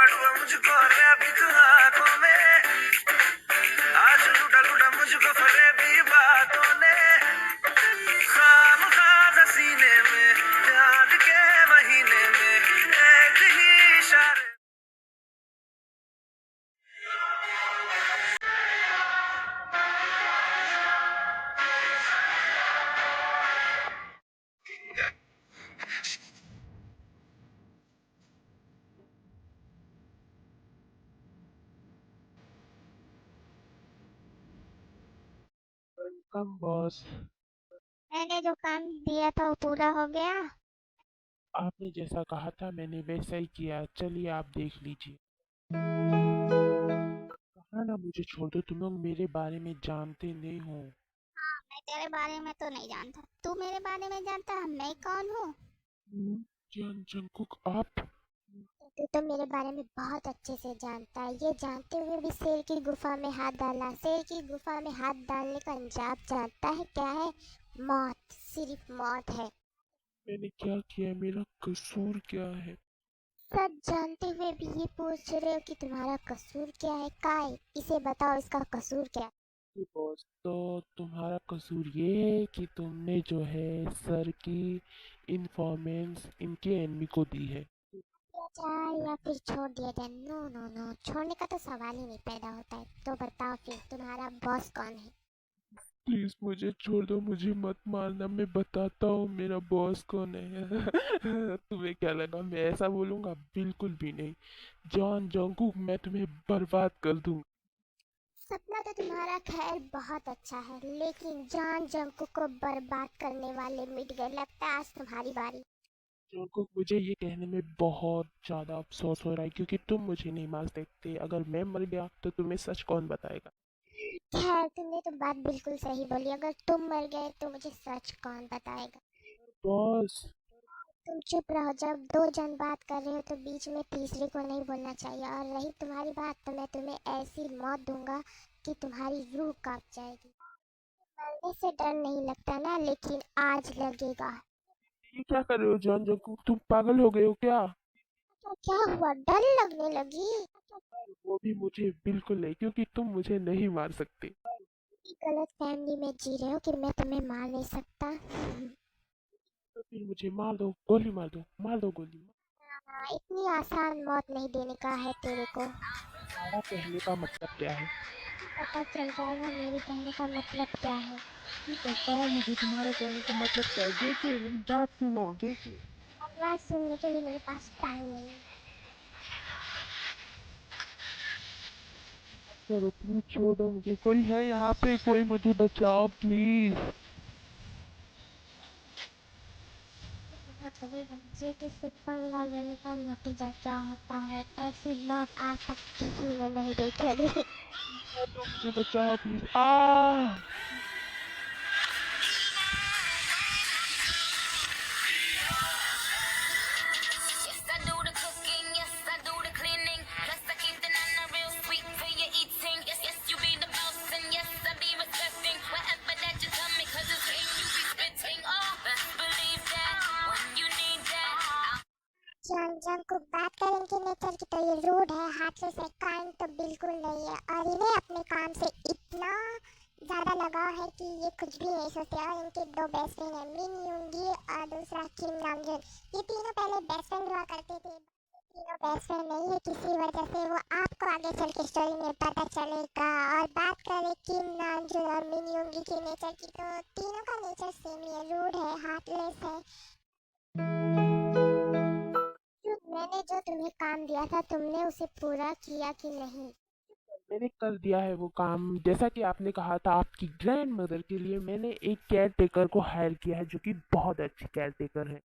डूबा मुझको रैप तू आंखों में, आज लूटा लूटा मुझको फरेबी बातों ने, खामखा हसीने में प्यार के महीने में एक ही इशारे। कम बॉस। मैंने जो काम दिया था वो पूरा हो गया। आपने जैसा कहा था मैंने वैसा ही किया, चलिए आप देख लीजिए। कहा ना मुझे छोड़ दो, तुम लोग मेरे बारे में जानते नहीं हो। मैं तेरे बारे में तो नहीं जानता, तू मेरे बारे में जानता है मैं कौन हूँ। जंकुक आप। तू तो मेरे बारे में बहुत अच्छे से जानता है, ये जानते हुए भी शेर की गुफा में हाथ डाला। शेर की गुफा में हाथ डालने का अंजाम जानता है क्या है? मौत, सिर्फ मौत है। मैंने क्या किया, मेरा कसूर क्या है? सब जानते हुए भी ये पूछ रहे हो कि तुम्हारा कसूर क्या है? काय इसे बताओ, इसका कसूर क्या है? जी बॉस, तो तुम्हारा कसूर ये है कि तुमने जो है सर की इन्फॉर्मेंस इनके एनमी को दी है। दिया जाए या फिर छोड़ दिया जाए? नो नो नो, छोड़ने का तो सवाल ही नहीं पैदा होता है। तो बताओ फिर तुम्हारा बॉस कौन है? प्लीज मुझे छोड़ दो, मुझे मत मारना, मैं बताता हूँ मेरा बॉस कौन है। तुम्हें क्या लगा मैं ऐसा बोलूंगा? बिल्कुल भी नहीं। जॉन जंकुक, मैं तुम्हें बर्बाद कर दूंगा। सपना तो तुम्हारा खैर बहुत अच्छा है, लेकिन जान जंकू को बर्बाद करने वाले मिट गए। लगता है आज तुम्हारी बारी। जंकुक, मुझे ये कहने में बहुत ज्यादा अफसोस हो रहा है क्योंकि तुम मुझे नहीं मार सकते। अगर मैं मर गया तो तुम्हें सच कौन बताएगा? खैर तुमने तो बात बिल्कुल सही बोली, अगर तुम मर गए तो मुझे सच कौन बताएगा। बॉस। तुम चुप रहो, जब दो जन बात कर रहे हो तो बीच में तीसरे को नहीं बोलना चाहिए। और रही तुम्हारी बात, तो मैं तुम्हें ऐसी मौत दूंगा कि तुम्हारी रूह कांप जाएगी। मरने से डर नहीं लगता ना, लेकिन आज लगेगा। ये क्या कर रहे हो जॉन जंकुक, तुम पागल हो गए हो क्या? तो क्या हुआ, डर लगने लगी? वो भी मुझे बिल्कुल नहीं, क्योंकि तुम मुझे नहीं मार सकते। गलत फैमिली में जी रहे हो कि मैं तुम्हें मार नहीं सकता। तो फिर मुझे मार दो, गोली मार दो, मार दो गोली। हाँ, इतनी आसान मौत नहीं देने का है तेरे को। तुम्हारा कहने का मतलब क्या है? पता चल जाएगा मेरे कहने का मतलब क्या है। बताओ मुझे तुम्हारे कहने का मतलब क्या है। देखिए जात सुनो, देखिए। आवाज सुनने के लिए मेरे पास टाइम नहीं है। चलो प्लीज छोड़ दो मुझे, कोई है यहाँ पे? कोई मुझे बचाओ प्लीज। कभी बच्चे के सिर पर लगने का नतीजा क्या होता है, ऐसी मौत आज तक किसी ने नहीं देखी। मुझे बचाओ प्लीज। आ Yes, I do the cooking, yes, I do the cleaning. Plus, I keep the nana real sweet for your eating. Yes, yes, you be the boss, and yes, I be respecting whatever that you tell me, cause it's game you be spitting. Oh, best believe that when you need that. जन जन को बात करें इनके nature की, तो ये rude है, हाथों से काइंड तो बिल्कुल नहीं है। और इन्हें अपने काम से इतना ज्यादा लगाव है कि ये कुछ भी नहीं सोचते। और इनके दो बेस्ट फ्रेंड है, मिन यूंगी और दूसरा किम नामजून। ये तीनों पहले बेस्ट फ्रेंड हुआ करते थे। तीनों बेस्ट फ्रेंड नहीं है, किसी वजह से वो आपको आगे चल के स्टोरी में पता चलेगा। और बात करें किम नामजून और मिन यूंगी के नेचर की, तो तीनों का नेचर सेम ही है, रूड है, हार्टलेस है। मैंने जो तुम्हें काम दिया था, तुमने उसे पूरा किया कि नहीं? मैंने कर दिया है वो काम। जैसा कि आपने कहा था, आपकी ग्रैंड मदर के लिए मैंने एक केयर टेकर को हायर किया है जो कि बहुत अच्छी केयर टेकर है।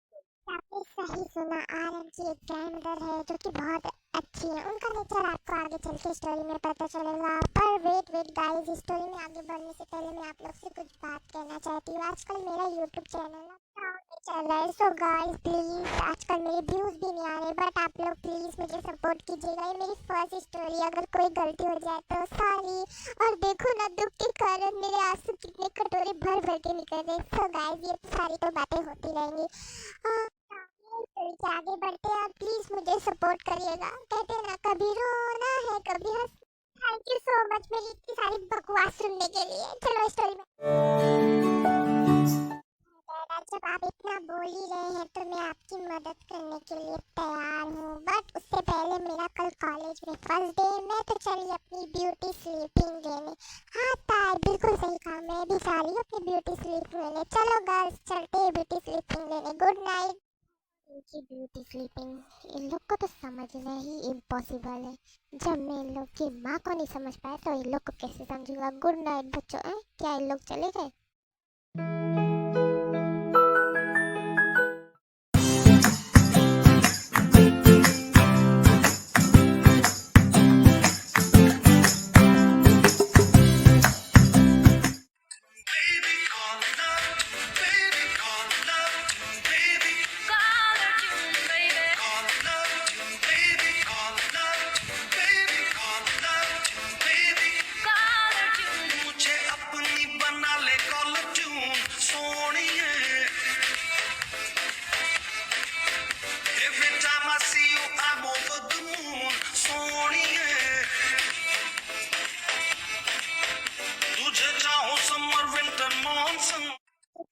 आपने सही सुना, आरएम की एक ग्रैंडमदर है जो कि बहुत अच्छी है। उनका नेचर आपको आगे चल के स्टोरी में पता चलेगा। पर वेट वेट गाइस, स्टोरी में आगे बढ़ने से पहले मैं आप लोग से कुछ बात कहना चाहती हूँ। आजकल मेरा यूट्यूब चैनल ना डाउन में चल रहा है, सो गाइस प्लीज, आजकल मेरे व्यूज भी नहीं आ रहे, बट आप लोग प्लीज मुझे सपोर्ट कीजिएगा। ये मेरी फर्स्ट स्टोरी, अगर कोई गलती हो जाए तो सॉरी। और देखो ना, दुख के कारण मेरे आंसू कितने कटोरे भर भर के निकल रहे। सो गाइस, ये सारी तो बातें होती रहेंगी। चल के आगे बढ़ते हैं, आप प्लीज मुझे सपोर्ट करिएगा। कहते हैं ना, कभी रोना है कभी हंस। थैंक यू सो मच मेरी इतनी सारी बकवास सुनने के लिए। चलो स्टोरी में। डैडा, जब आप इतना बोल ही रहे हैं तो मैं आपकी मदद करने के लिए तैयार हूँ, बट उससे पहले मेरा कल कॉलेज में फर्स्ट डे। मैं तो चली अपनी ब्यूटी स्लीपिंग लेने। हाँ तार, बिल्कुल सही कहा, मैं भी जा रही हूँ अपनी ब्यूटी स्लीप लेने। चलो गर्ल्स, चलते हैं ब्यूटी स्लीपिंग लेने। Good night. इनकी ब्यूटी स्लीपिंग इन लोग को तो समझना ही इम्पॉसिबल है। जब मैं इन लोग की माँ को नहीं समझ पाया तो इन लोग को कैसे समझूंगा। गुड नाइट बच्चों। क्या इन लोग चले गए?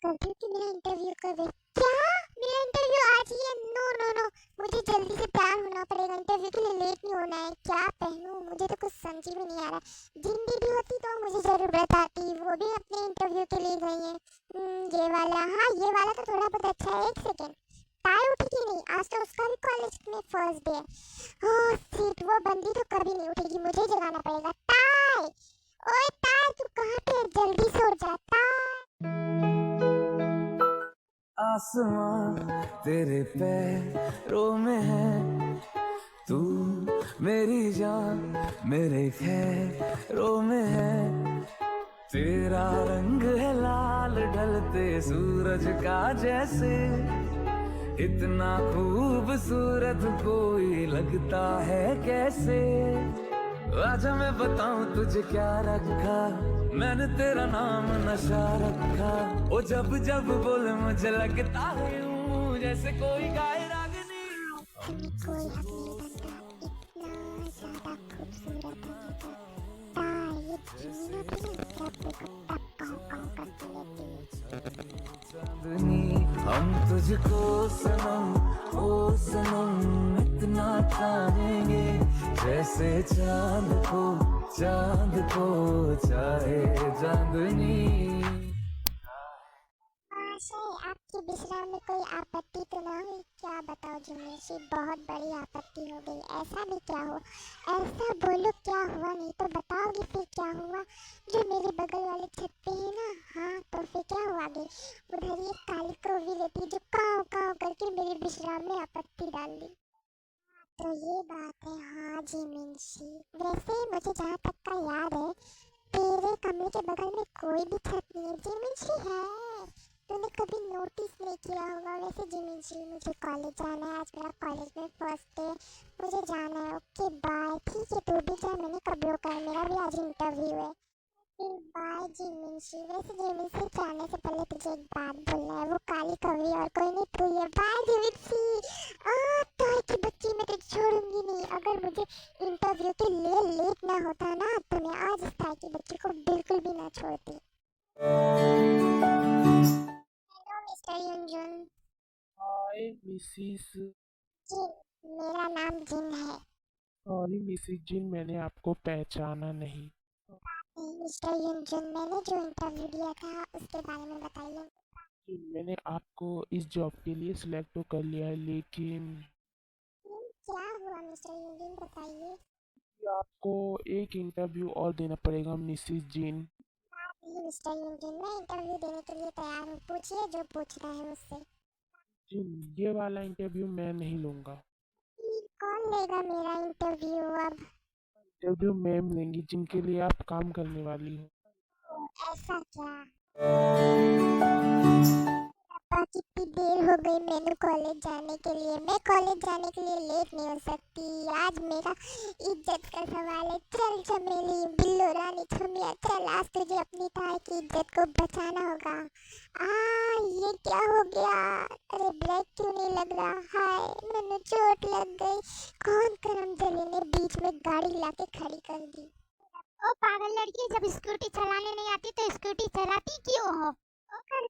करती कि मेरा इंटरव्यू कर दे। क्या? मेरा इंटरव्यू आज ही है? नो नो नो, मुझे जल्दी से तैयार होना पड़ेगा, इंटरव्यू के लिए लेट नहीं होना है। क्या पहनूं, मुझे तो कुछ समझ में नहीं आ रहा। जिंदी भी होती तो मुझे जरूरत आती, वो भी अपने इंटरव्यू के लिए गई है। ये वाला, हाँ ये वाला तो थोड़ा बहुत अच्छा है। एक सेकेंड, टाई उठेगी नहीं? आज तो उसका भी कॉलेज में फर्स्ट डे है। ओह शिट, वो बंदी तो कभी नहीं उठेगी, मुझे जगाना पड़ेगा। टाई, ओए टाई, तू कहाँ पे? जल्दी से उठ जा टाई। आसमां तेरे पैरों में है, तू मेरी जान मेरे खैरों में है। तेरा रंग है लाल ढलते सूरज का जैसे, इतना खूबसूरत कोई लगता है कैसे। आजा मैं बताऊं तुझे क्या रखा, मैंने तेरा नाम नशा रखा। ओ जब जब बोले मुझे लगता है यूं जैसे कोई गाए रागनी। कोई हक नहीं बनता, इतना ज्यादा खूबसूरत है। ताई, ये जीना भी नहीं, सब देखो टप काऊ करती रहती है। चांदनी हम तुझको सनम, ओ सनम इतना चाहेंगे जैसे चांद को चाहे चांदनी। महाशय, आपकी विश्राम में कोई आपत्ति तो ना हुई? क्या बताओ जुम्मेशी, बहुत बड़ी आपत्ति हो गई। ऐसा भी क्या हो? ऐसा बोलो क्या हुआ, नहीं तो बताओगी फिर क्या हुआ। जो मेरे बगल वाले छत पे है ना, हाँ तो फिर क्या हुआ आगे? उधर ये काली कौवी रहती जो काव काव करके मेरे विश्राम में आपत्ति डाल दी। तो ये बात है, हाँ जी मिंशी। वैसे मुझे जहाँ तक का याद है, तेरे कमरे के बगल में कोई भी छत नहीं है। जिमिंशी है, तूने कभी नोटिस नहीं किया होगा। वैसे जिमिंशी, मुझे कॉलेज जाना है, आज मेरा कॉलेज में फर्स्ट डे, मुझे जाना है। Okay bye. ठीक है, तू भी जा, मैंने कब रोका है, मेरा भी आज इंटरव्यू है। फिर बाय जिमिंशी। वैसे जिमिंशी, जाने से पहले तुझे एक बात बोलना है, वो काली कवि और कोई नहीं तू ही है। बाय जिमिंशी। ताई की बच्ची, मैं तुझे छोड़ूंगी नहीं। अगर मुझे इंटरव्यू के लिए लेट ना होता ना, तो मैं आज इस ताई की बच्ची को बिल्कुल भी ना छोड़ती। Hello mister Yunjun. Hi Mrs. Jin, मेरा नाम जिन है। सॉरी मिसिस जिन, मैंने आपको पहचाना नहीं। मिस्टर युनजुन, मैंने जो इंटरव्यू दिया था उसके बारे में बताइए। जी, मैंने आपको इस जॉब के लिए सिलेक्ट तो कर लिया है, लेकिन क्या हुआ मिस्टर युनजुन, बताइए। आपको एक इंटरव्यू और देना पड़ेगा मिसिस जिन। नहीं मिस्टर युनजुन, मैं इंटरव्यू देने के लिए तैयार हूँ, पूछिए जो पूछना है मुझसे। जिन, ये वाला इंटरव्यू मैं नहीं लूँगा। कौन लेगा मेरा इंटरव्यू अब? इंटरव्यू मैम लेंगी, जिनके लिए आप काम करने वाली हो। ऐसा क्या? पापा कितनी देर हो गई मैंने कॉलेज जाने के लिए। मैं कॉलेज जाने के लिए लेट नहीं हो सकती। आज मेरा इज्जत का सवाल है। चल चमेली, बिल्लो रानी छमिया, चल आज तुझे अपनी ताई की इज्जत को बचाना होगा। ये क्या हो गया? अरे ब्रेक क्यों नहीं लग रहा? हाय, मैंने चोट लग गई। कौन करमचली ने बीच में गाड़ी लाके खड़ी कर दी? ओ पागल लड़की, जब स्कूटी चलाने नहीं आती तो स्कूटी चलाती क्यों हो?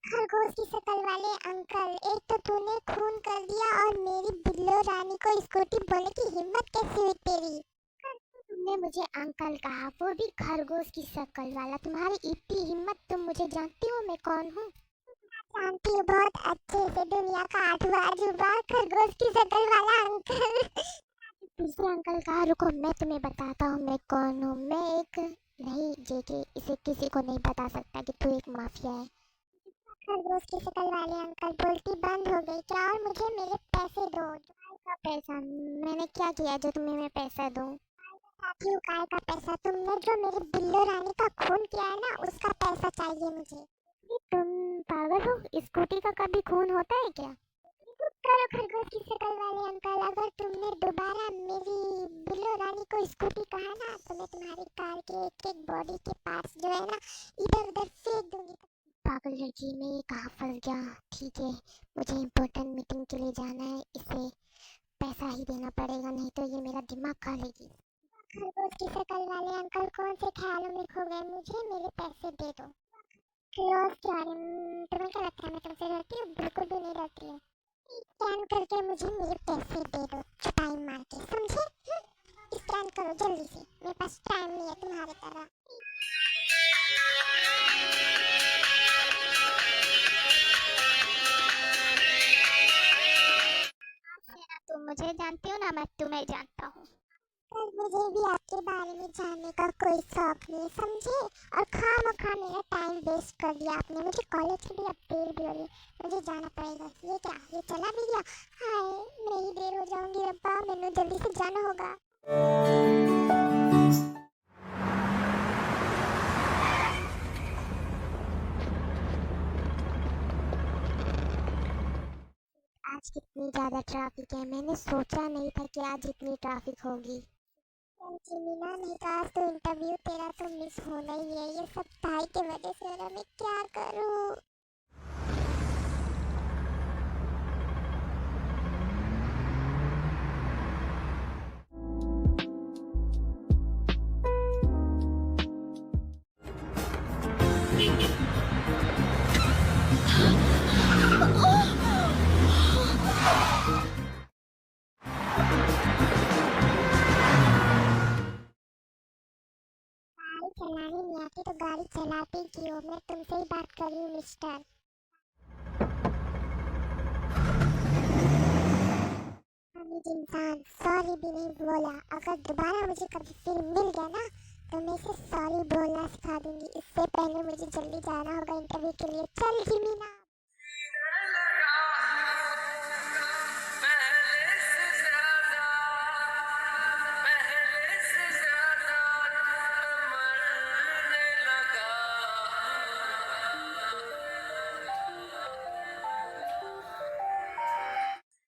खरगोश की शक्ल वाले अंकल, एक तो तूने खून कर दिया और मेरी बिल्लो रानी को स्कूटी बोलने की हिम्मत कैसे हुई तेरी? तुमने मुझे अंकल कहा, वो भी खरगोश की शक्ल वाला। तुम्हारी इतनी हिम्मत, तुम मुझे जानती हो मैं कौन हूँ? जानती हूँ बहुत अच्छे से, दुनिया का 8वां अजूबा खरगोश की शक्ल वाला अंकल। दूसरे अंकल कहा, रुको मैं तुम्हें बताता हूँ मैं कौन हूँ। मैं एक नहीं जेके, इसे किसी को नहीं बता सकता कि तू एक माफिया है। खरगोश की शक्ल वाले अंकल बोलती बंद हो गई क्या? और मुझे मेरे पैसे दो। का पैसा? मैंने क्या किया जो तुम्हें मैं पैसा दूं? काय का पैसा? तुमने जो मेरी बिल्लो रानी का खून किया है ना, उसका पैसा चाहिए मुझे। तुम पागल हो? स्कूटी का कभी खून होता है क्या? करो खरगोश की शक्ल वाले अंकल, अगर तुमने दोबारा मेरी बिल्लो रानी को स्कूटी कहा ना, तो मैं तुम्हारी कार के एक एक बॉडी के पार्ट्स जो है ना इधर उधर फेंक दूंगी। पागल लड़की, मैं ये कहाँ फंस गया? ठीक है, मुझे इम्पोर्टेंट मीटिंग के लिए जाना है, इसे पैसा ही देना पड़ेगा, नहीं तो ये मेरा दिमाग खा लेगी। खरगोश की शक्ल वाले अंकल कौन से ख्यालों में खो गए? मुझे मेरे पैसे दे दो। क्लोज तुम्हें क्या लगता है मैं तुमसे डरती हूँ? बिल्कुल भी नहीं डरती हूँ। स्कैन करके मुझे मेरे पैसे दे दो, चुटाई मार के, समझे? स्कैन करो जल्दी से, मेरे पास टाइम नहीं है तुम्हारे तरह। तुम मुझे जानती हो ना, मैं तुम्हें जानता हूँ। मुझे भी आपके बारे में जानने का कोई शौक नहीं, समझे? और खामखा मेरा टाइम वेस्ट कर दिया आपने। मुझे कॉलेज के लिए अब देर भी हो रही है, मुझे जाना पड़ेगा। ये क्या, ये चला भी गया? हाय, मैं ही देर हो जाऊंगी रब्बा, मैंने जल्दी से जाना होगा। आज कितनी ज्यादा ट्रैफिक है, मैंने सोचा नहीं था कि आज इतनी ट्रैफिक होगी। मीना, नहीं तो आज तो इंटरव्यू तेरा तो मिस होना ही है। ये सब ताई की वजह से हो रहा है, मैं क्या करूं? चलानी नहीं आती तो गाड़ी चलाती क्यों? मैं तुमसे ही बात कर रही हूँ मिस्टर। अमीर इंसान, सॉरी भी नहीं बोला। अगर दोबारा मुझे कभी फिर मिल गया ना, तो मैं इसे सॉरी बोलना सिखा दूंगी। इससे पहले मुझे जल्दी जाना होगा इंटरव्यू के लिए। चल जिमीना।